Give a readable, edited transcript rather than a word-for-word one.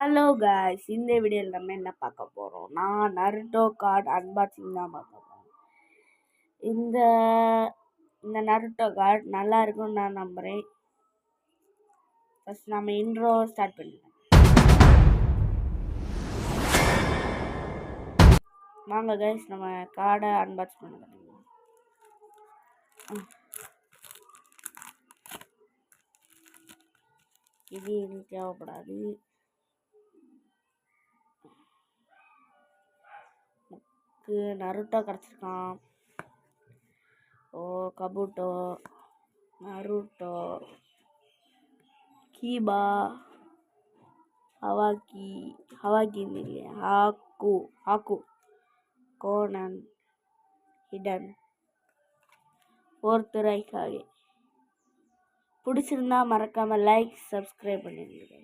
Hello guys, இந்த வீடியோவில் நம்ம என்ன பார்க்க போகிறோம்னா நருட்டோ கார்டு அன்பாக்சிங் தான் பார்க்க போகிறோம். இந்த இந்த நருட்டோ கார்டு நல்லா இருக்கும்னு நான் நம்புகிறேன். ஃபஸ்ட் நம்ம இன்ட்ரோ ஸ்டார்ட் பண்ணிடலாம். வாங்க காய்ஸ், நம்ம கார்டை அன்பாக்ஸ் பண்ணலாம். இது எனக்கு தேவைப்படாது. நருட்டோ கிடச்சிருக்கான். கபூட்டோ, நருட்டோ, கீபா, ஹவாக்கி இல்லையா, ஹாக்கு, கோனன், ஹிடன், ஃபோர்த் ரைக்காகே. பிடிச்சிருந்தா மறக்காம லைக், சப்ஸ்கிரைப் பண்ணிடுங்க.